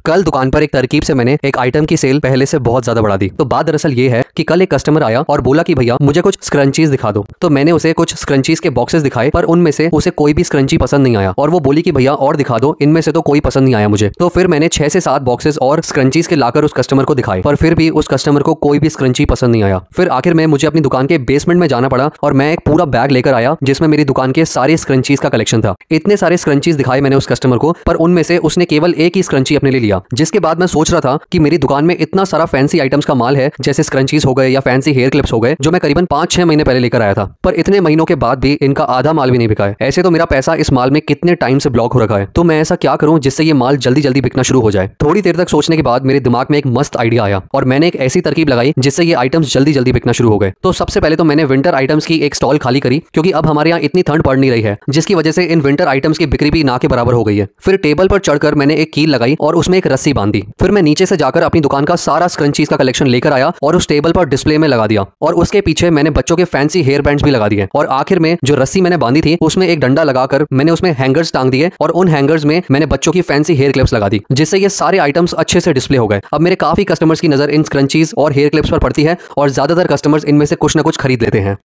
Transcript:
कल दुकान पर एक तरकीब से मैंने एक आइटम की सेल पहले से बहुत ज्यादा बढ़ा दी। तो बात दरअसल ये है कि कल एक कस्टमर आया और बोला कि भैया मुझे कुछ स्क्रंचीज दिखा दो। तो मैंने उसे कुछ स्क्रंचीज के बॉक्सेस दिखाए, पर उनमें से उसे कोई भी स्क्रंची पसंद नहीं आया और वो बोली कि भैया और दिखा दो, इनमें से तो कोई पसंद नहीं आया मुझे। तो फिर मैंने 6 से 7 बॉक्सेस और स्क्रंचीज के लाकर उस कस्टमर को दिखाए, पर फिर भी उस कस्टमर को कोई भी स्क्रंची पसंद नहीं आया। फिर आखिर में मुझे अपनी दुकान के बेसमेंट में जाना पड़ा और मैं एक पूरा बैग लेकर आया जिसमें मेरी दुकान के सारे स्क्रंचीज का कलेक्शन था। इतने सारे स्क्रंचीज दिखाए मैंने उस कस्टमर को, पर उनमें से उसने केवल एक ही स्क्रंची अपने लिए लिया। जिसके बाद मैं सोच रहा था कि मेरी दुकान में इतना सारा फैंसी आइटम्स का माल है, जैसे स्क्रंचीज हो गए या फैंसी हेयर क्लिप्स हो गए, जो मैं करीबन 5-6 महीने पहले लेकर आया था, पर इतने महीनों के बाद भी इनका आधा माल भी नहीं बिका है। ऐसे तो मेरा पैसा इस माल में कितने टाइम से ब्लॉक हो रखा है। तो मैं ऐसा क्या करूं जिससे ये माल जल्दी जल्दी बिकना शुरू हो जाए। थोड़ी देर तक सोचने के बाद मेरे दिमाग में एक मस्त आइडिया आया और मैंने एक ऐसी तरकीब लगाई जिससे ये आइटम्स जल्दी जल्दी बिकना शुरू हो गए। तो सबसे पहले तो मैंने विंटर आइटम्स की एक स्टॉल खाली करी, क्योंकि अब हमारे यहाँ इतनी ठंड पड़ नहीं रही है, जिसकी वजह से इन विंटर आइटम्स की बिक्री भी ना के बराबर हो गई है। फिर टेबल पर चढ़कर मैंने एक कील लगाई और उसमें एक रस्सी बांधी। फिर मैं नीचे से जाकर अपनी दुकान का सारा स्क्रंचीज का कलेक्शन लेकर आया और उस टेबल पर डिस्प्ले में लगा दिया, और उसके पीछे मैंने बच्चों के फैंसी हेयर बैंड्स भी लगा दिए। और आखिर में जो रस्सी मैंने बांधी थी उसमें एक डंडा लगाकर मैंने उसमें हैंगर्स टांग दिए, और उन हैंगर्स में मैंने बच्चों की फैंसी हेयर क्लिप्स लगा दी, जिससे ये सारे आइटम्स अच्छे से डिस्प्ले हो गए। अब मेरे काफी कस्टमर्स की नजर इन स्क्रंचीज और हेयर क्लिप्स पर पड़ती है और ज्यादातर कस्टमर्स इनमें से कुछ ना कुछ खरीद लेते हैं।